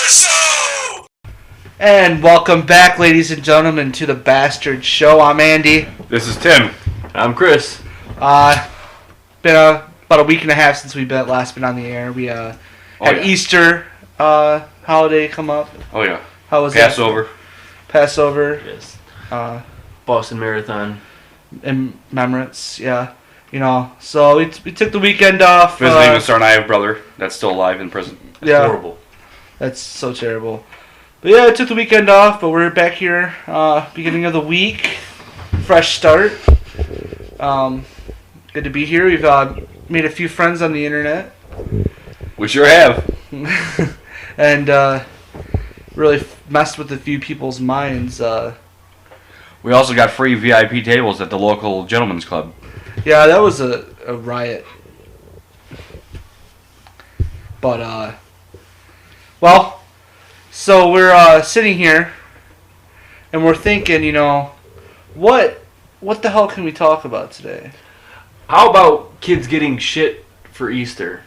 Show! And welcome back, ladies and gentlemen, to the Bastard Show. I'm Andy. This is Tim. I'm Chris. Been about a week and a half since we've last been on the air. We had Easter holiday come up. Oh yeah. How was Passover? Passover. Yes. Boston Marathon. In remembrance, yeah. You know, so we took the weekend off. Visiting with Sarnaev brother that's still alive in prison. Yeah. Horrible. That's so terrible. But yeah, I took the weekend off, but we're back here, beginning of the week. Fresh start. Good to be here. We've made a few friends on the internet. We sure have. And really messed with a few people's minds. We also got free VIP tables at the local gentleman's club. Yeah, that was a riot. But, well, so we're sitting here, and we're thinking, you know, what the hell can we talk about today? How about kids getting shit for Easter?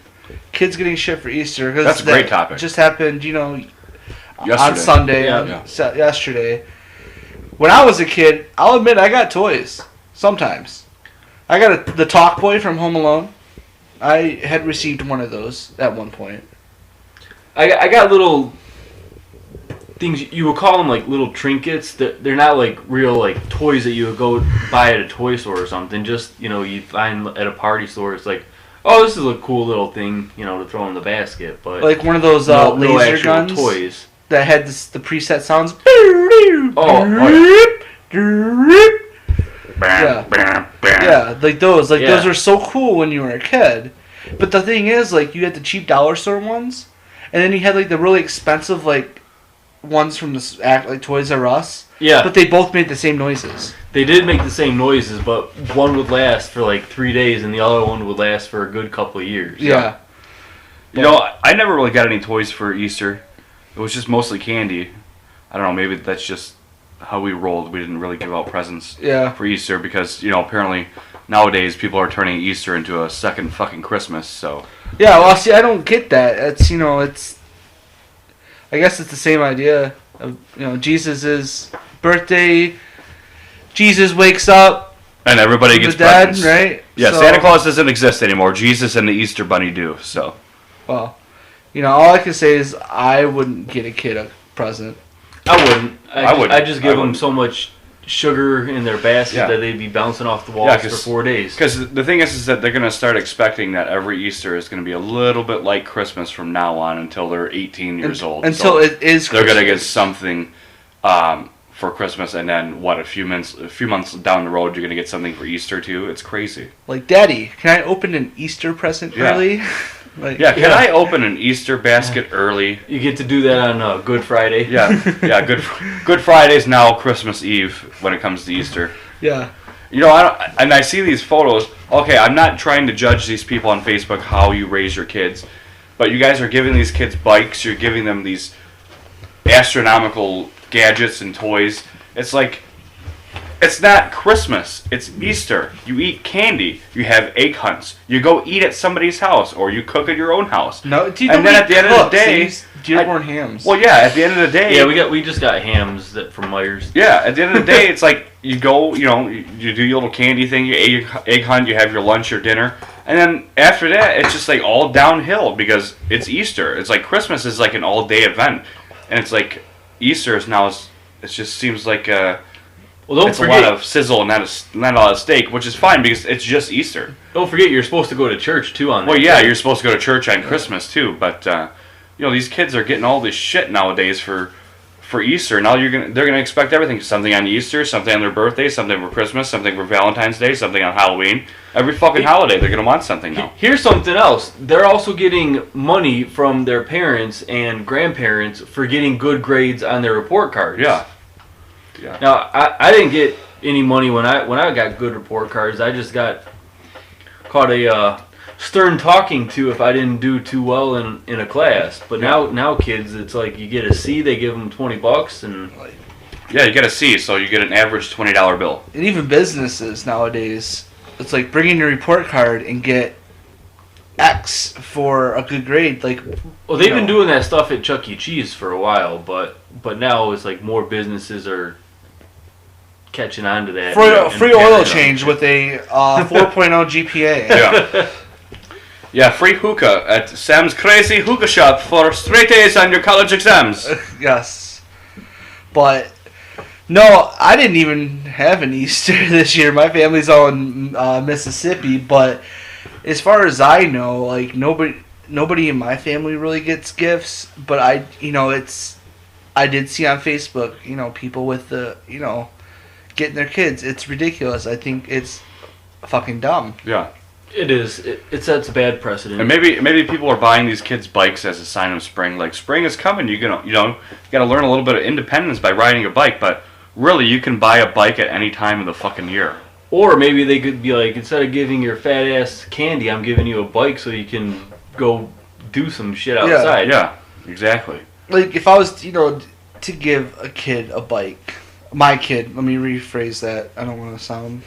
Kids getting shit for Easter. That's a great topic. Just happened, you know, Yesterday. on Sunday, yesterday. When I was a kid, I'll admit I got toys. Sometimes. I got the Talk Boy from Home Alone. I had received one of those at one point. I got little things, you would call them like little trinkets. They're not like real like toys that you would go buy at a toy store or something. Just, you know, you find at a party store, it's like, oh, this is a cool little thing, you know, to throw in the basket. But like one of those no laser actual guns toys that had the preset sounds. Yeah, like those. Like those were so cool when you were a kid. But the thing is, like, you had the cheap dollar store ones, and then you had like the really expensive like ones from like Toys R Us. Yeah. But they both made the same noises. They did make the same noises, but one would last for like 3 days, and the other one would last for a good couple of years. Yeah. You know, I never really got any toys for Easter. It was just mostly candy. I don't know, maybe that's just how we rolled. We didn't really give out presents for Easter because, you know, apparently nowadays people are turning Easter into a second fucking Christmas, so. Yeah, well, see, I don't get that. It's, you know, I guess it's the same idea of, you know, Jesus' birthday. Jesus wakes up. And everybody gets dead, presents. right? Yeah, so, Santa Claus doesn't exist anymore. Jesus and the Easter Bunny do, so. Well, you know, all I can say is I wouldn't get a kid a present. I wouldn't. I just give them so much sugar in their basket that they'd be bouncing off the walls for 4 days. Because the thing is that they're going to start expecting that every Easter is going to be a little bit like Christmas from now on until they're 18 years old. Until so it is Christmas. They're going to get something for Christmas, and then, a few months down the road, you're going to get something for Easter, too. It's crazy. Like, Daddy, can I open an Easter present early? Can I open an Easter basket early? You get to do that on Good Friday. Yeah, Good Friday's now Christmas Eve when it comes to Easter. Yeah. You know, I see these photos. Okay, I'm not trying to judge these people on Facebook how you raise your kids, but you guys are giving these kids bikes. You're giving them these astronomical gadgets and toys. It's like, it's not Christmas. It's Easter. You eat candy. You have egg hunts. You go eat at somebody's house, or you cook at your own house. No, and then at the end of the day, Dearborn hams. Well, yeah, at the end of the day, we just got hams from Myers. Yeah, at the end of the day, it's like you go, you know, you do your little candy thing, you egg hunt, you have your lunch or dinner, and then after that, it's just like all downhill because it's Easter. It's like Christmas is like an all-day event, and it's like Easter is now. It just seems like a lot of sizzle and not a lot of steak, which is fine because it's just Easter. Don't forget, you're supposed to go to church too on that. Well, yeah, you're supposed to go to church on Christmas too, but you know, these kids are getting all this shit nowadays for Easter. Now they're gonna expect everything: something on Easter, something on their birthday, something for Christmas, something for Valentine's Day, something on Halloween. Every fucking holiday, they're gonna want something now. Here's something else: they're also getting money from their parents and grandparents for getting good grades on their report cards. Yeah. Now I didn't get any money when I got good report cards. I just got caught a stern talking to if I didn't do too well in a class. But now kids, it's like you get a C, they give them $20 and. Yeah, you get a C, so you get an average $20 bill. And even businesses nowadays, it's like bring in your report card and get X for a good grade. Like, well, they've been doing that stuff at Chuck E. Cheese for a while, but now it's like more businesses are catching on to that. Free oil change with a 4.0 GPA. Yeah. Yeah, free hookah at Sam's Crazy Hookah Shop for straight A's on your college exams. Yes. But, no, I didn't even have an Easter this year. My family's all in Mississippi, but as far as I know, like, nobody in my family really gets gifts, but I did see on Facebook, people with the, getting their kids. It's ridiculous. I think it's fucking dumb. Yeah. It is. It sets a bad precedent. And maybe people are buying these kids bikes as a sign of spring. Like, spring is coming. You got to learn a little bit of independence by riding a bike. But really, you can buy a bike at any time of the fucking year. Or maybe they could be like, instead of giving your fat ass candy, I'm giving you a bike so you can go do some shit outside. Yeah, exactly. Like, if I was, to give a kid a bike, my kid, let me rephrase that. I don't want to sound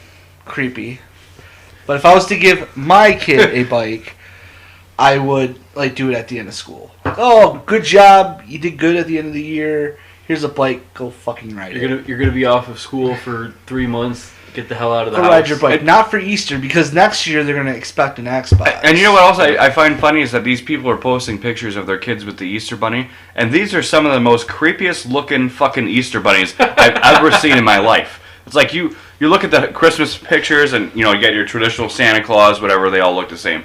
creepy. But if I was to give my kid a bike, I would do it at the end of school. Like, oh, good job, you did good at the end of the year. Here's a bike, go fucking ride it. You're gonna be off of school for 3 months. Get the hell out of the house. Go ride your bike, not for Easter, because next year they're gonna expect an Xbox. And you know what else I find funny is that these people are posting pictures of their kids with the Easter Bunny, and these are some of the most creepiest looking fucking Easter bunnies I've ever seen in my life. It's like you look at the Christmas pictures and, you get your traditional Santa Claus, whatever, they all look the same.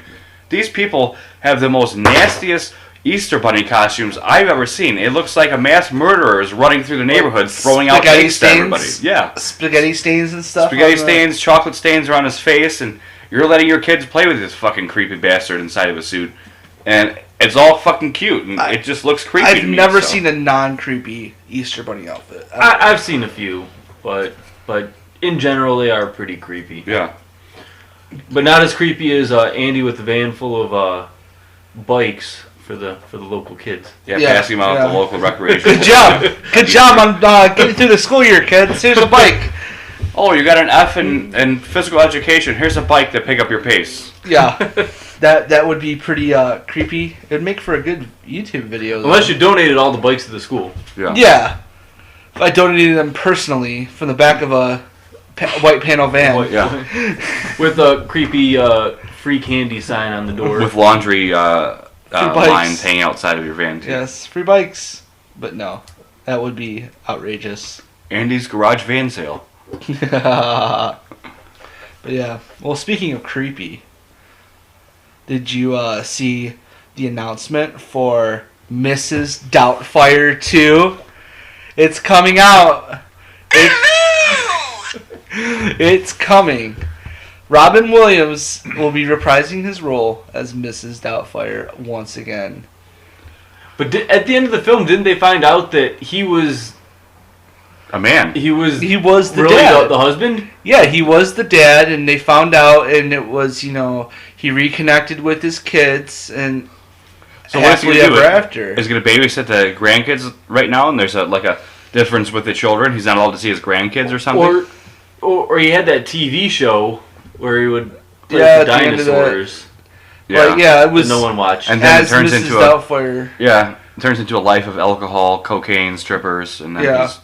These people have the most nastiest Easter Bunny costumes I've ever seen. It looks like a mass murderer is running through the neighborhood throwing out cakes to everybody. Yeah. Spaghetti stains and stuff. Spaghetti stains, chocolate stains are on his face, and you're letting your kids play with this fucking creepy bastard inside of a suit. And it's all fucking cute, and it just looks creepy I've to me. never seen a non-creepy Easter Bunny outfit. I've seen a few, but in general they are pretty creepy. Yeah. But not as creepy as Andy with the van full of bikes for the local kids. Yeah, passing them out at the local recreation. Good job. Good job on getting through the school year, kids. Here's a bike. Oh, you got an F in physical education. Here's a bike to pick up your pace. Yeah. That would be pretty creepy. It would make for a good YouTube video, though. Unless you donated all the bikes to the school. Yeah. Yeah. If I donated them personally from the back of a white panel van. Yeah. With a creepy free candy sign on the door. With laundry lines hanging outside of your van, too. Yes, free bikes. But no, that would be outrageous. Andy's garage van sale. But yeah. Well, speaking of creepy, did you see the announcement for Mrs. Doubtfire 2? It's coming out. It's coming. Robin Williams will be reprising his role as Mrs. Doubtfire once again. But at the end of the film, didn't they find out that he was a man? He was the really dad. The husband? Yeah, he was the dad, and they found out, and it was, he reconnected with his kids, and so happily ever after. Is he going to babysit the grandkids right now, and there's a difference with the children? He's not allowed to see his grandkids or something? Or he had that TV show where he would play the dinosaurs. Yeah, it was. No one watched. And then it turns Mrs. into Doubtfire. it turns into a life of alcohol, cocaine, strippers, and then he's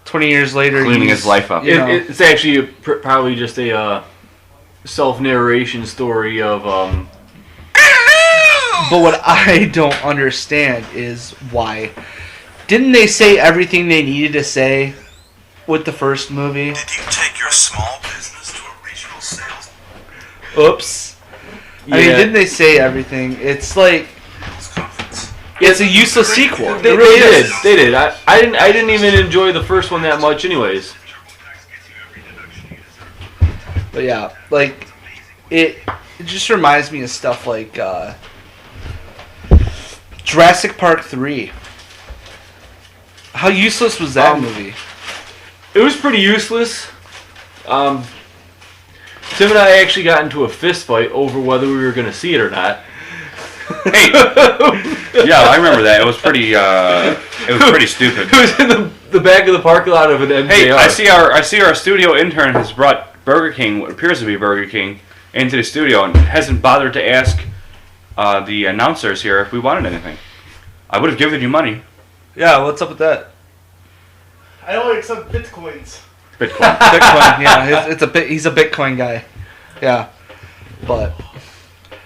20 years later, cleaning his life up. It's actually probably just a self-narration story of. But what I don't understand is why. Didn't they say everything they needed to say with the first movie? Did you take your small business to a regional sales? Oops. Yeah. I mean, didn't they say everything? It's like it's a useless sequel. They did. I didn't even enjoy the first one that much, anyways. But yeah, like it just reminds me of stuff like Jurassic Park 3. How useless was that movie? It was pretty useless. Tim and I actually got into a fist fight over whether we were going to see it or not. Hey, yeah, I remember that. It was pretty stupid. It was in the back of the parking lot of an MJR. Hey, I see our studio intern has brought Burger King, what appears to be Burger King, into the studio and hasn't bothered to ask the announcers here if we wanted anything. I would have given you money. Yeah, what's up with that? I only accept bitcoins. Bitcoin. Bitcoin, yeah, he's a Bitcoin guy. Yeah, but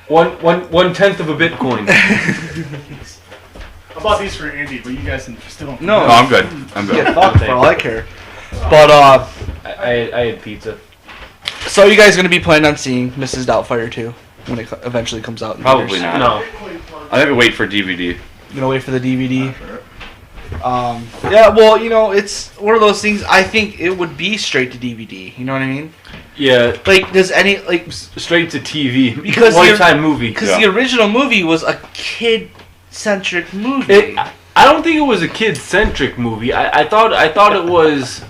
One tenth of a Bitcoin. I bought these for Andy, but you guys can still don't. No. No, I'm good. I'm good. get fucked for all I care. But I had pizza. so you guys gonna be planning on seeing Mrs. Doubtfire 2 when it eventually comes out? In Probably theaters? not. No. Bitcoin plug. I think we wait for DVD. Gonna wait for the DVD. Yeah, well, you know, it's one of those things. I think it would be straight to DVD. You know what I mean? Yeah, Like, does any like straight to TV. Because Lifetime movie. because Yeah. the original movie was a kid-centric movie. I don't think it was a kid-centric movie. I thought it was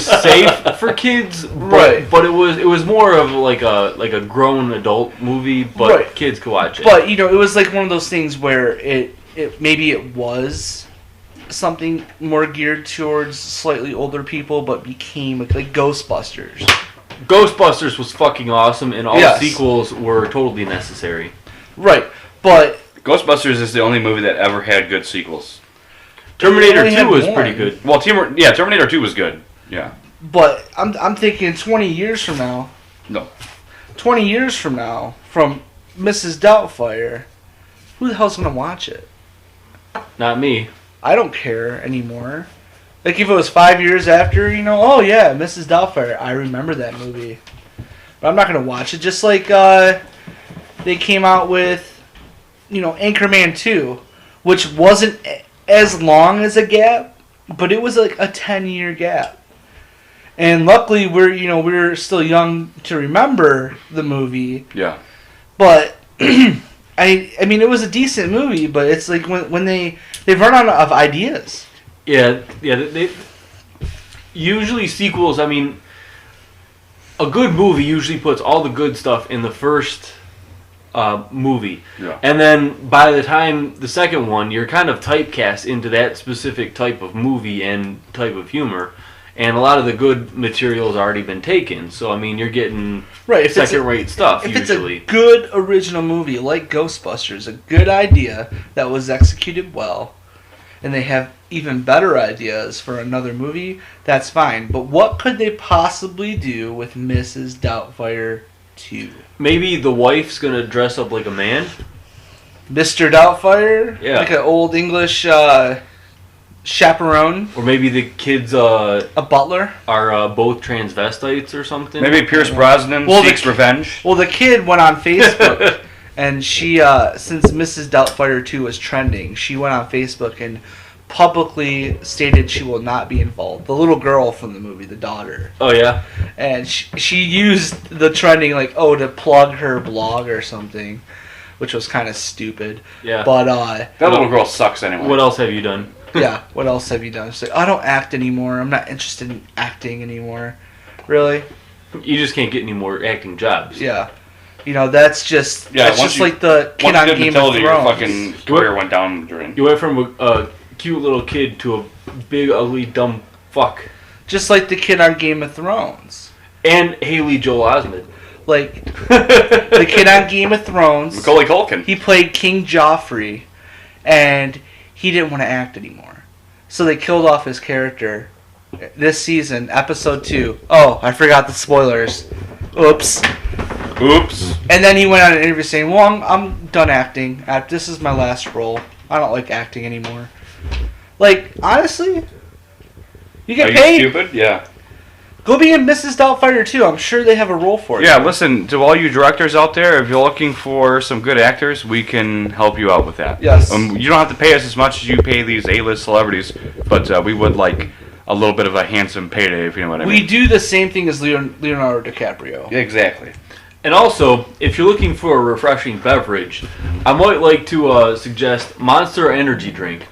safe for kids, but, Right. but it was more of like a grown adult movie, but Right. kids could watch it. But you know, it was like one of those things where it maybe it was something more geared towards slightly older people, but became like Ghostbusters. Ghostbusters was fucking awesome, and all Yes. sequels were totally necessary. Right, but Ghostbusters is the only movie that ever had good sequels. Terminator only 2 had was one. pretty good. Well, Terminator 2 was good. Yeah. but I'm thinking 20 years from now. No. 20 years from now, from Mrs. Doubtfire, who the hell's gonna watch it? Not me. I don't care anymore. Like if it was 5 years after, you know, oh yeah, Mrs. Doubtfire, I remember that movie. But I'm not gonna watch it. Just like they came out with, you know, Anchorman 2, which wasn't as long as a gap, but it was like a 10-year gap. And luckily we're still young to remember the movie, Yeah. but I mean it was a decent movie, but it's like when they've run out of ideas. Yeah. They usually sequels. I mean, a good movie usually puts all the good stuff in the first movie, Yeah. and then by the time the second one, you're kind of typecast into that specific type of movie and type of humor, and a lot of the good material's already been taken. So I mean, you're getting Right, if it's a- second-rate stuff If usually. it's a good original movie like Ghostbusters, a good idea that was executed well, and they have even better ideas for another movie, that's fine. But what could they possibly do with Mrs. Doubtfire 2? Maybe the wife's gonna dress up like a man. Mr. Doubtfire? Yeah. Like an old English chaperone? Or maybe the kids A butler? are both transvestites or something. Maybe Pierce Brosnan Well, seeks revenge. Well, the kid went on Facebook, and she, since Mrs. Doubtfire 2 was trending, she went on Facebook and publicly stated she will not be involved. The little girl from the movie, the daughter. Oh yeah. And she used the trending, like, to plug her blog or something, which was kind of stupid. Yeah. But, That little girl sucks anyway. What else have you done? yeah, what else have you done? She's like, I don't act anymore. I'm not interested in acting anymore. Really? You just can't get any more acting jobs. Yeah. You know, that's just Yeah, that's once just you- like the kid Once on you did Game of Matilda, your Thrones. fucking career went down the drain. You went from a cute little kid to a big, ugly, dumb fuck. Just like the kid on Game of Thrones. And Haley Joel Osment. Like the kid on Game of Thrones. Macaulay Culkin. He played King Joffrey, and he didn't want to act anymore. So they killed off his character. This season, episode 2. Oh, I forgot the spoilers. Oops. Oops. And then he went on an interview saying, well, I'm done acting. This is my last role. I don't like acting anymore. Like, honestly, you Are get you paid. stupid? Yeah. Go be in Mrs. Doubtfire too. I'm sure they have a role for you. Yeah, listen, to all you directors out there, if you're looking for some good actors, we can help you out with that. Yes. You don't have to pay us as much as you pay these A-list celebrities, but we would like a little bit of a handsome payday, if you know what I mean. We do the same thing as Leonardo DiCaprio. Exactly. And also, if you're looking for a refreshing beverage, I might like to suggest Monster Energy Drink.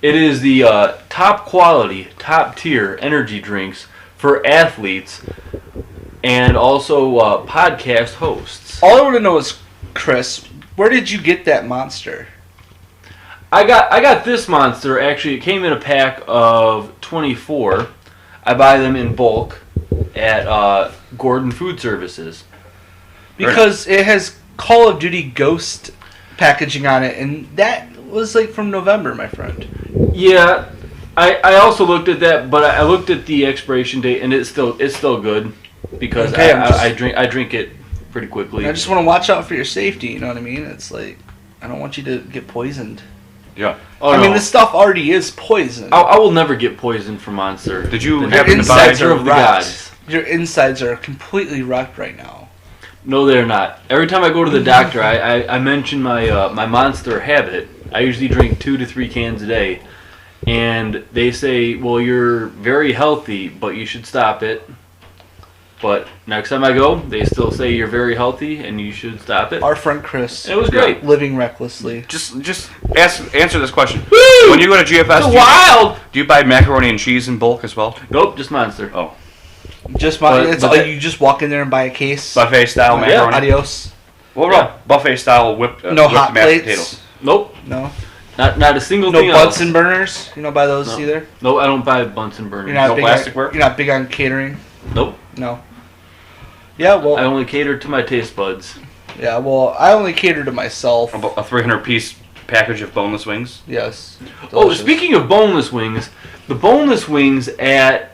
It is the top quality, top tier energy drinks for athletes and also podcast hosts. All I want to know is, Chris, where did you get that Monster? I got this Monster. Actually, it came in a pack of 24. I buy them in bulk at Gordon Food Services. Because it has Call of Duty Ghost packaging on it, and that was like from November, my friend. Yeah, I also looked at that, but I looked at the expiration date, and it's still good because Okay, I drink it pretty quickly. I just want to watch out for your safety. You know what I mean? It's like I don't want you to get poisoned. Yeah. Oh, I no. mean, this stuff already is poison. I will never get poisoned from Monster. Did you The happen to buy? nectar of the wrecked. gods. Your insides are completely wrecked right now. No, they're not. Every time I go to the doctor, I mention my my Monster habit. I usually drink 2 to 3 cans a day, and they say, "Well, you're very healthy, but you should stop it." But next time I go, they still say you're very healthy and you should stop it. Our friend Chris, It was great. living recklessly. Just answer this question. Woo! When you go to GFS, It's wild. do you buy macaroni and cheese in bulk as well? Nope, just Monster. Oh, Just But you just walk in there and buy a case. buffet style Yeah. macaroni. Adios. What about buffet style whipped? No whipped hot mashed plates. potatoes. Nope, No. not a single No thing else. Bunsen burners. You don't buy those No. either. Nope, I don't buy Bunsen burners. You're not No big plasticware? You're not big on catering. Nope, No. Yeah, I well, only cater to my taste buds. I only cater to myself. About a 300-piece package of boneless wings. Yes. Oh, Delicious. speaking of boneless wings, the boneless wings at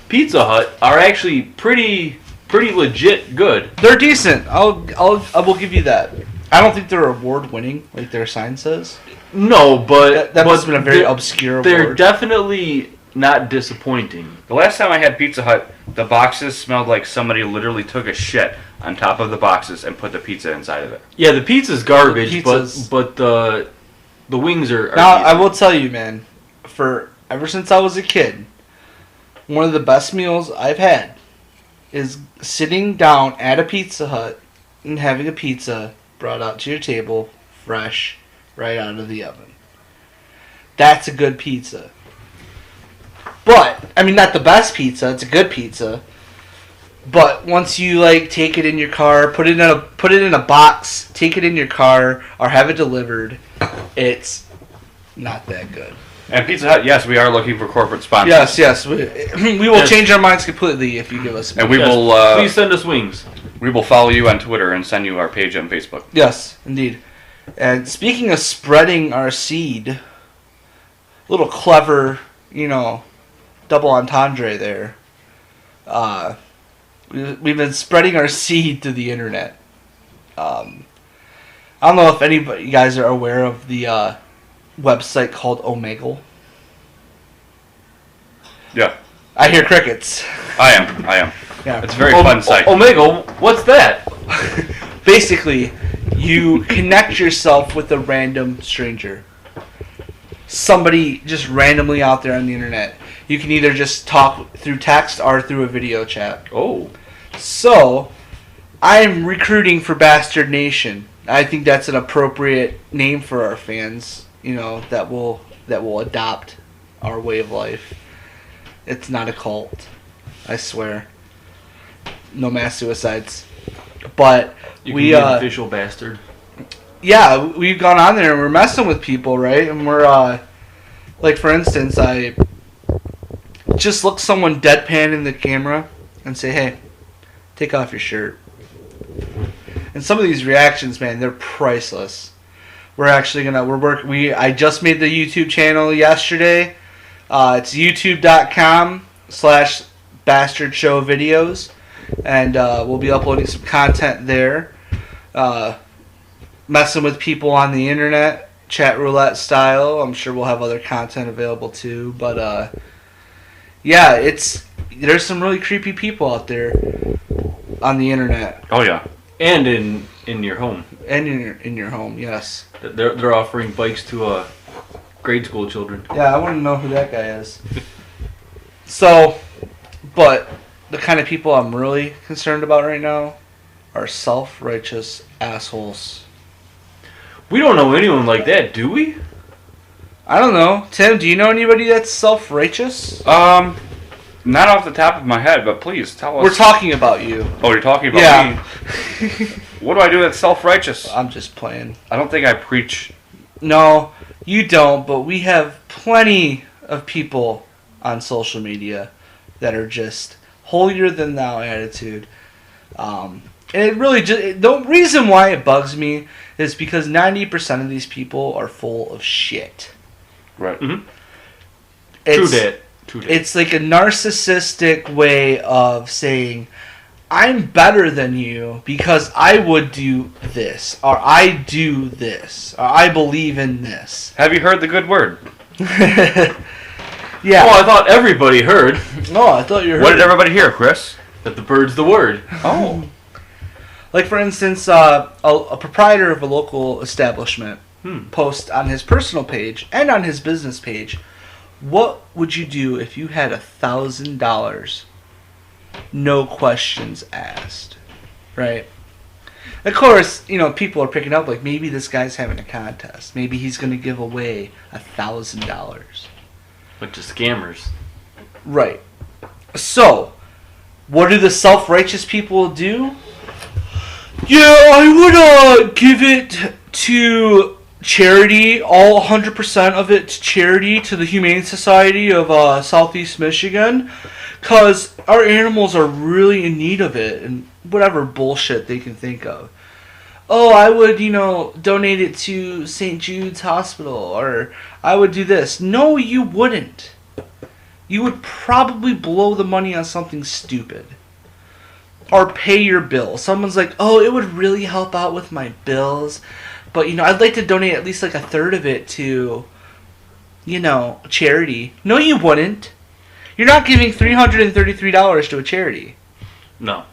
Pizza Hut are actually pretty legit good. They're decent. I will give you that. I don't think they're award winning, like their sign says. No, but That must but have been a very they're- obscure They're award. definitely not disappointing. The last time I had Pizza Hut, the boxes smelled like somebody literally took a shit on top of the boxes and put the pizza inside of it. Yeah, the pizza's garbage, The pizza's- but the wings are Now, I decent. will tell you, man, ever since I was a kid, one of the best meals I've had is sitting down at a Pizza Hut and having a pizza brought out to your table, fresh, right out of the oven. That's a good pizza. But, I mean, not the best pizza, it's a good pizza. But once you like take it in your car, put it in a box, take it in your car, or have it delivered, it's not that good. And Pizza Hut, yes, we are looking for corporate sponsors. Yes, we will Yes. change our minds completely if you give us. And we Yes, will please send us wings. we will follow you on Twitter and send you our page on Facebook. Yes, indeed. And speaking of spreading our seed, little clever, double entendre there. We've been spreading our seed to the internet. I don't know if anybody, you guys are aware of the website called Omegle. Yeah, I hear crickets. I am. Yeah. It's a very fun site. Omega, what's that? Basically, you connect yourself with a random stranger. Somebody just randomly out there on the internet. You can either just talk through text or through a video chat. Oh, So, I'm recruiting for Bastard Nation. I think that's an appropriate name for our fans, that will adopt our way of life. It's not a cult. I swear. No mass suicides. But you can we be an official bastard. yeah, we've gone on there and we're messing with people, right? And we're like for instance, I just look someone deadpan in the camera and say, "Hey, take off your shirt." And some of these reactions, man, they're priceless. I just made the YouTube channel yesterday. It's youtube.com/bastardshowvideos, and we'll be uploading some content there. Messing with people on the internet, chat roulette style. I'm sure we'll have other content available too. But yeah, there's some really creepy people out there on the internet Oh yeah. And in your home. and in your home. Yes. They're offering bikes to grade school children. Yeah, I want to know who that guy is. So, but the kind of people I'm really concerned about right now are self-righteous assholes. We don't know anyone like that, do we? I don't know. Tim, do you know anybody that's self-righteous? Not off the top of my head, but please tell us. We're talking about you. Oh, you're talking about Yeah. me. What do I do that's self-righteous? I'm just playing. I don't think I preach. No, you don't, but we have plenty of people on social media that are just holier-than-thou attitude. And it really the reason why it bugs me is because 90% of these people are full of shit. Right. True It's, that. True that. it's like a narcissistic way of saying, I'm better than you because I would do this, or I do this, or I believe in this. Have you heard the good word? Yeah. Oh, I thought everybody heard No, I thought you heard. What did everybody hear, Chris? that the bird's the word. Oh. Like, for instance, a proprietor of a local establishment posts on his personal page and on his business page, what would you do if you had $1,000? No questions asked. Right? Of course, people are picking up, like, maybe this guy's having a contest. Maybe he's going to give away $1,000. Bunch of scammers. Right. So, what do the self-righteous people do? Yeah, I would give it to charity, all 100% of it to charity, to the Humane Society of Southeast Michigan, because our animals are really in need of it, and whatever bullshit they can think of. Oh, I would, donate it to St. Jude's Hospital, or I would do this. No, you wouldn't. You would probably blow the money on something stupid. Or pay your bill. Someone's like, oh, it would really help out with my bills, but, I'd like to donate at least like a third of it to, charity. No, you wouldn't. You're not giving $333 to a charity. No.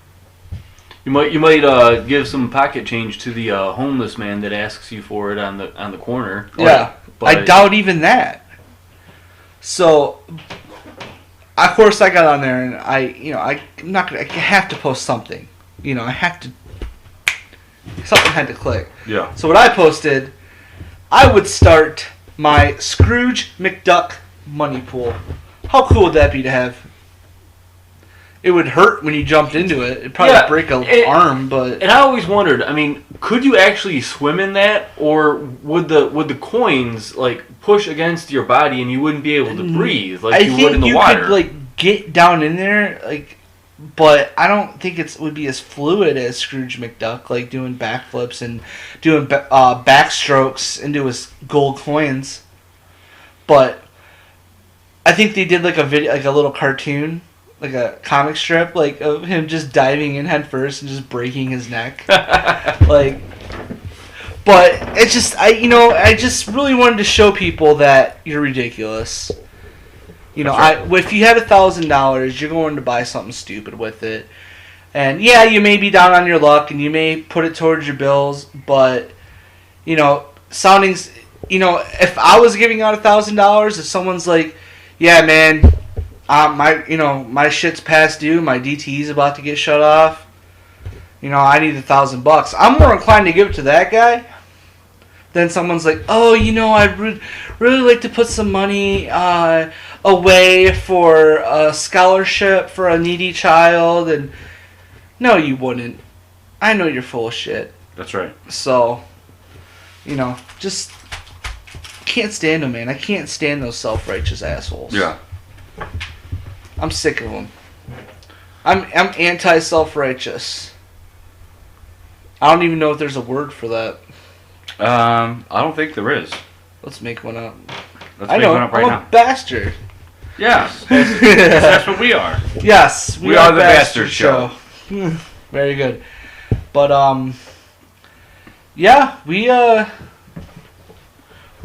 You might give some pocket change to the homeless man that asks you for it on the corner. Yeah, But I doubt even that. So, of course, I got on there and I have to post something. I have to. Something had to click. Yeah. So what I posted, I would start my Scrooge McDuck money pool. How cool would that be to have? It would hurt when you jumped into it. It'd probably break an arm, but... And I always wondered, could you actually swim in that, or would the coins push against your body and you wouldn't be able to breathe like you would in the water? I think you could get down in there, but I don't think it would be as fluid as Scrooge McDuck, doing backflips and doing backstrokes into his gold coins. But I think they did a video, a little cartoon, like a comic strip, of him just diving in head first and just breaking his neck. But it's just I just really wanted to show people that you're ridiculous. If you had $1,000, you're going to buy something stupid with it, and yeah, you may be down on your luck and you may put it towards your bills, but if I was giving out $1,000, if someone's like, yeah, man, my shit's past due, my DTE's about to get shut off, I need $1,000. I'm more inclined to give it to that guy than someone's like, oh, I'd really like to put some money away for a scholarship for a needy child, and no, you wouldn't. I know you're full of shit. That's right. So, just can't stand them, man. I can't stand those self-righteous assholes. Yeah. I'm sick of them. I'm anti-self-righteous. I don't even know if there's a word for that. I don't think there is. Let's make one up. Let's make one up right I'm now. a bastard. Yes. That's what we are. Yes, We are the Bastard Show. Very good. But yeah, we're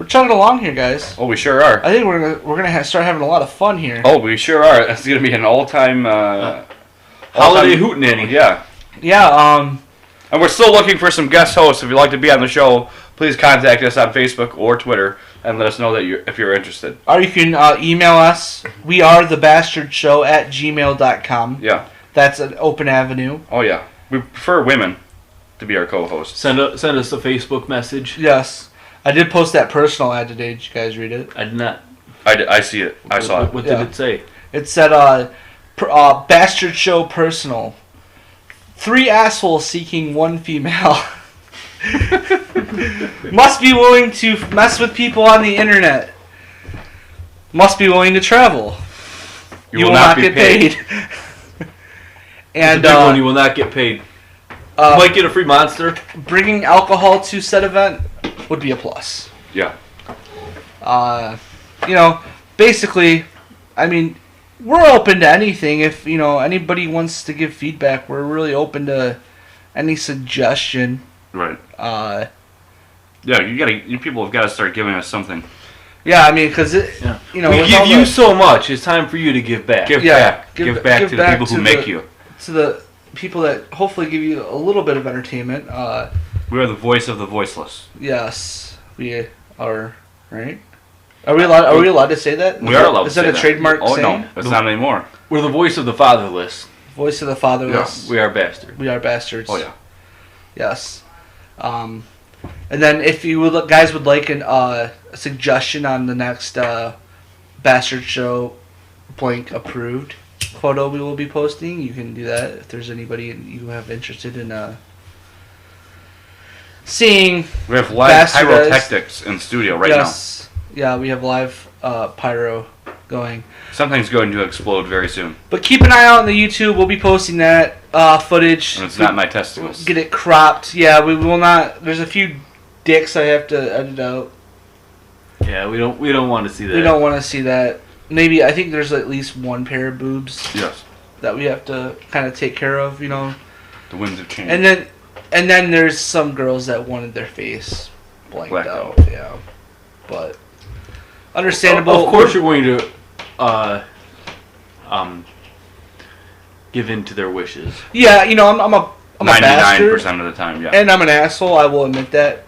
chugging along here, guys. Oh, we sure are. I think we're gonna start having a lot of fun here. Oh, we sure are. It's gonna be an all-time Holiday hootenanny. Yeah. Yeah. And we're still looking for some guest hosts. If you'd like to be on the show, please contact us on Facebook or Twitter and let us know that if you're interested. Or you can email us. We are thebastardshow@gmail.com. Yeah. That's an open avenue. Oh yeah. We prefer women to be our co-hosts. Send us a Facebook message. Yes. I did post that personal ad today. Did you guys read it? I did not. I see it. I saw it. What did it say? It said, Bastard Show Personal. 3 assholes seeking 1 female. Must be willing to mess with people on the internet. Must be willing to travel. You will not get paid. And It's a big one, you will not get paid. You might get a free Monster. Bringing alcohol to said event would be a plus. Yeah. Basically, I mean, we're open to anything. If, anybody wants to give feedback, we're really open to any suggestion. Right. You people have got to start giving us something. Yeah, I mean, because we give you so much. It's time for you to give back. Give back to the people who make you. To the people that hopefully give you a little bit of entertainment. We are the voice of the voiceless. Yes, we are. Right? Are we allowed to say that? We are allowed to say that. Is that a trademark saying? No, it's not anymore. We're the voice of the fatherless. Voice of the fatherless. We are bastards. We are bastards. Oh, yeah. Yes. And then if you guys would like a suggestion on the next Bastard Show blank approved photo we will be posting, you can do that. If there's anybody you have interested in seeing, we have live pyrotechnics in studio right now. Yeah, we have live pyro going. Something's going to explode very soon. But keep an eye out on the YouTube. We'll be posting that footage. And it's not my testicles. Get it cropped. Yeah, we will not. There's a few dicks I have to edit out. Yeah, we don't want to see that. We don't want to see that. Maybe I think there's at least one pair of boobs. Yes. That we have to kind of take care of. The winds have changed. And then there's some girls that wanted their face blanked out. Yeah, but understandable. Of course, you're going to give in to their wishes. Yeah, I'm a 99% of the time. Yeah. And I'm an asshole. I will admit that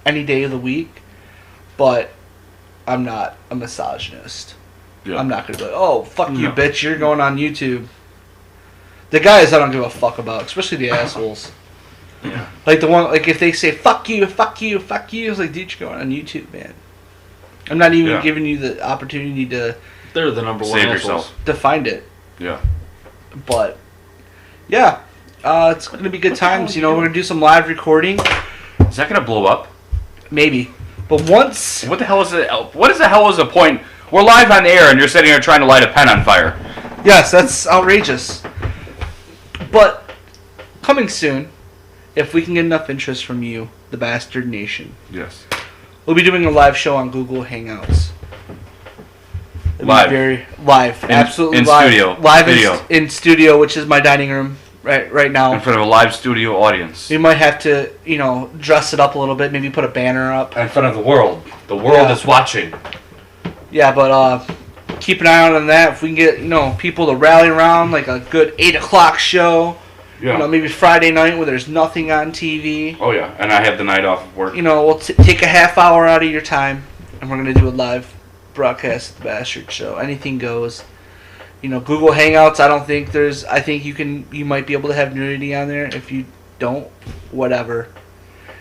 any day of the week. But I'm not a misogynist. Yeah. I'm not gonna be like, oh, fuck you, bitch, you're going on YouTube. The guys I don't give a fuck about, especially the assholes. Yeah. Like the one, like if they say fuck you, fuck you, fuck you, it's like, dude, you're going on YouTube, man. I'm not even giving you the opportunity to. They're the number one save assholes. yourself. To find it. Yeah. But yeah, it's gonna be good times. We're gonna do some live recording. Is that gonna blow up? Maybe. But once. What the hell is it? What the hell is the point? We're live on air and you're sitting here trying to light a pen on fire. Yes, that's outrageous. But coming soon, if we can get enough interest from you, the Bastard Nation. Yes. We'll be doing a live show on Google Hangouts. Live. Very live. Absolutely in live. Studio. Live Video. in studio, which is my dining room right now. In front of a live studio audience. We might have to, dress it up a little bit, maybe put a banner up. In front of the world. The world is watching. Yeah, but keep an eye out on that. If we can get, people to rally around, like a good 8 o'clock show. Yeah. Maybe Friday night where there's nothing on TV. Oh, yeah. And I have the night off of work. We'll take a half hour out of your time, and we're going to do a live broadcast of the Bastard Show. Anything goes. Google Hangouts, I think you might be able to have nudity on there. If you don't, whatever.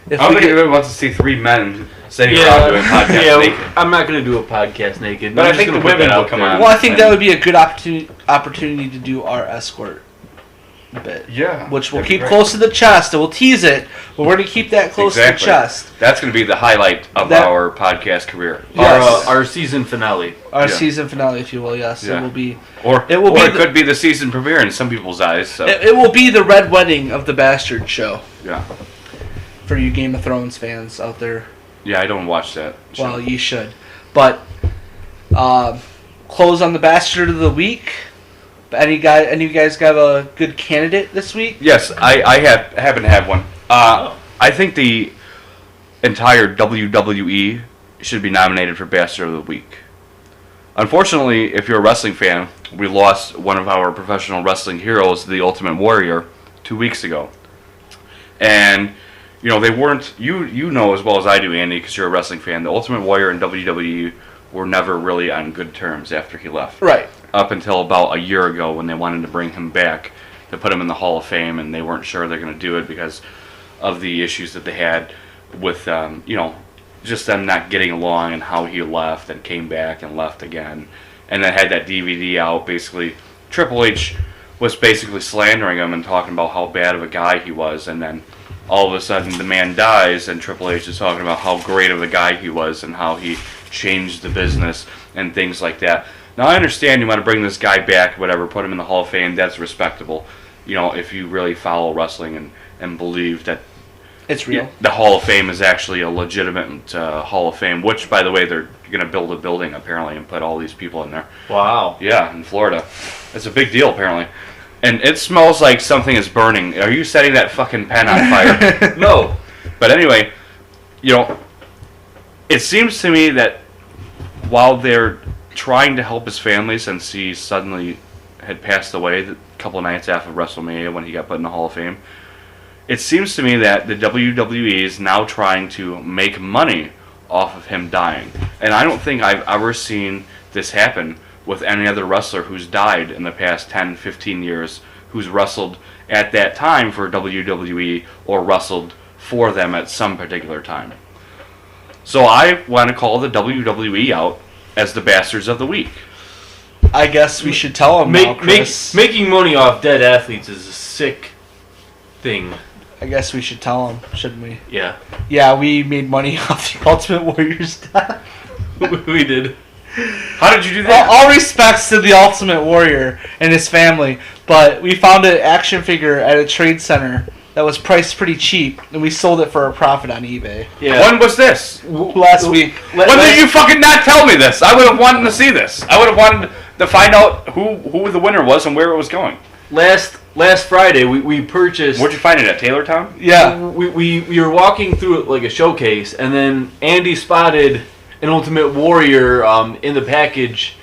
I don't think anyone wants to see three men sitting around doing podcasts naked. I'm not going to do a podcast naked. But I think the women will come on. Well, I think that would be a good opportunity to do our escort bit. Yeah. Which we'll keep close to the chest, and we'll tease it, but we're going to keep that close to the chest. That's going to be the highlight of our podcast career. Yes. Our season finale. Our season finale, if you will, yes. Yeah. It will be. Or it could be the season premiere in some people's eyes. So. It will be the red wedding of the Bastard Show. Yeah. For you Game of Thrones fans out there. Yeah, I don't watch that show. Well, you should. But, close on the Bastard of the Week. Any of you guys got a good candidate this week? Yes, I happen to have one. I think the entire WWE should be nominated for Bastard of the Week. Unfortunately, if you're a wrestling fan, we lost one of our professional wrestling heroes, the Ultimate Warrior, 2 weeks ago. And, they weren't, you know as well as I do, Andy, because you're a wrestling fan, the Ultimate Warrior and WWE were never really on good terms after he left. Right. Up until about a year ago when they wanted to bring him back to put him in the Hall of Fame, and they weren't sure they're going to do it because of the issues that they had with, just them not getting along and how he left and came back and left again. And then had that DVD out, basically. Triple H was basically slandering him and talking about how bad of a guy he was, and then all of a sudden the man dies and Triple H is talking about how great of a guy he was and how he changed the business and things like that. Now, I understand you want to bring this guy back, whatever, put him in the Hall of Fame, that's respectable, if you really follow wrestling and believe that It's real. the Hall of Fame is actually a legitimate Hall of Fame, which, by the way, they're going to build a building, apparently, and put all these people in there. Wow. Yeah, in Florida. It's a big deal, apparently. And it smells like something is burning. Are you setting that fucking pen on fire? No. But anyway, it seems to me that while they're trying to help his family since he suddenly had passed away a couple nights after WrestleMania when he got put in the Hall of Fame, it seems to me that the WWE is now trying to make money off of him dying. And I don't think I've ever seen this happen with any other wrestler who's died in the past 10, 15 years, who's wrestled at that time for WWE or wrestled for them at some particular time. So I want to call the WWE out as the bastards of the week. I guess we should tell him now, Chris. Making money off dead athletes is a sick thing. I guess we should tell him, shouldn't we? Yeah. Yeah, we made money off the Ultimate Warrior's death. We did. How did you do that? All respects to the Ultimate Warrior and his family, but we found an action figure at a trade center that was priced pretty cheap, and we sold it for a profit on eBay. Yeah. When was this? Last week. When did you fucking not tell me this? I would have wanted to see this. I would have wanted to find out who the winner was and where it was going. Last Friday, we purchased. Where'd you find it, at Taylortown? Yeah. We were walking through it like a showcase, and then Andy spotted an Ultimate Warrior in the package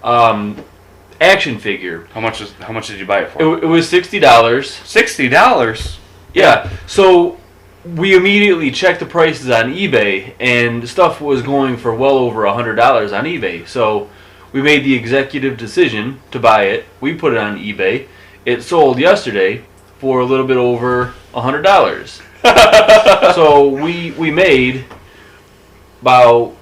action figure. How much did you buy it for? It was $60. $60. Yeah. So we immediately checked the prices on eBay, and stuff was going for well over $100 on eBay. So we made the executive decision to buy it. We put it on eBay. It sold yesterday for a little bit over $100. So we made about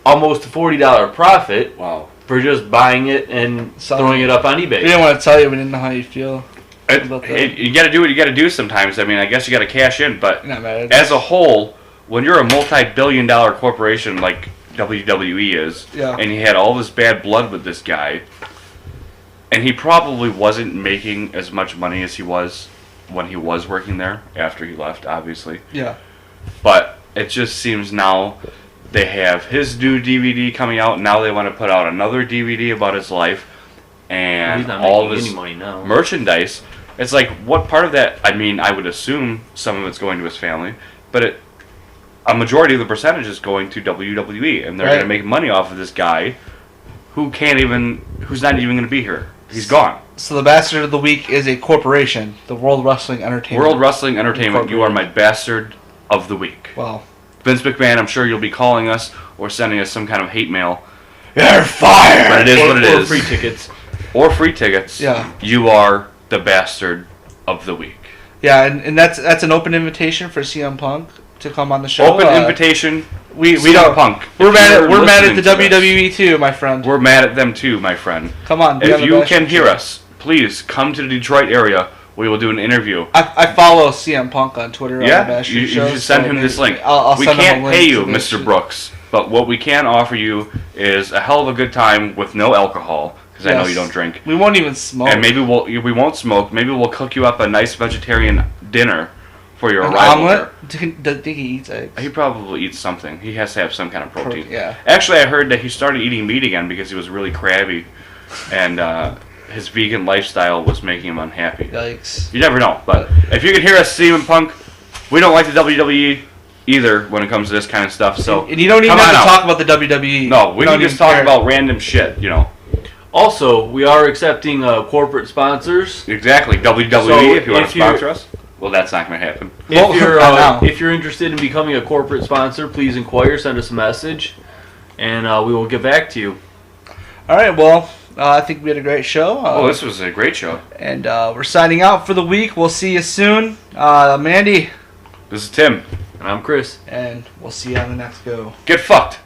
almost a $40 profit. Wow. For just buying it and throwing it up on eBay. We didn't want to tell you. We didn't know how you feel. You got to do what you got to do sometimes. I mean, I guess you got to cash in, but Not mad. as a whole, when you're a multi-billion-dollar corporation like WWE is, Yeah. and he had all this bad blood with this guy, and he probably wasn't making as much money as he was when he was working there after he left, obviously. Yeah. But it just seems now they have his new DVD coming out. Now they want to put out another DVD about his life and He's not all of making his any money now. merchandise. It's like, what part of that? I mean, I would assume some of it's going to his family, but a majority of the percentage is going to WWE, and they're going to make money off of this guy who's not even going to be here. He's gone. So the bastard of the week is a corporation, the World Wrestling Entertainment. World Wrestling Entertainment, you are my bastard of the week. Wow. Vince McMahon, I'm sure you'll be calling us or sending us some kind of hate mail. You're fired! But it is what it Or is. free tickets. Or free tickets. Yeah. You are the bastard of the week. Yeah, and that's an open invitation for CM Punk to come on the show. Open invitation. We CM don't. Punk. We're if mad you're at the listening to this, WWE too, my friend. We're mad at them too, my friend. Come on. be on If the you best can hear show. us, please come to the Detroit area. We will do an interview. I follow CM Punk on Twitter. On the Yeah, Bastard you Show, should send so him this maybe link. I'll We send him a can't link pay to you, this Mr. shit. Brooks, but what we can offer you is a hell of a good time with no alcohol, because I know Yes. you don't drink. We won't even smoke. And maybe we won't smoke. Maybe we'll cook you up a nice vegetarian dinner for your an arrival omelet. here. Do you think he eats eggs? He probably eats something. He has to have some kind of protein. Yeah. Actually, I heard that he started eating meat again because he was really crabby, and his vegan lifestyle was making him unhappy. Yikes. You never know. But if you can hear us, CM Punk, we don't like the WWE either when it comes to this kind of stuff. So And you don't even come have on to out. talk about the WWE. No, we You can don't just even talk care. about random shit. Also, we are accepting corporate sponsors. Exactly. WWE, So if you want to if you're- sponsor us. Well, that's not going to happen. Well, not now. If you're interested in becoming a corporate sponsor, please inquire. Send us a message, and we will get back to you. All right. Well, I think we had a great show. Oh, this was a great show. And we're signing out for the week. We'll see you soon. I'm Andy, This is Tim. And I'm Chris. and we'll see you on the next go. Get fucked.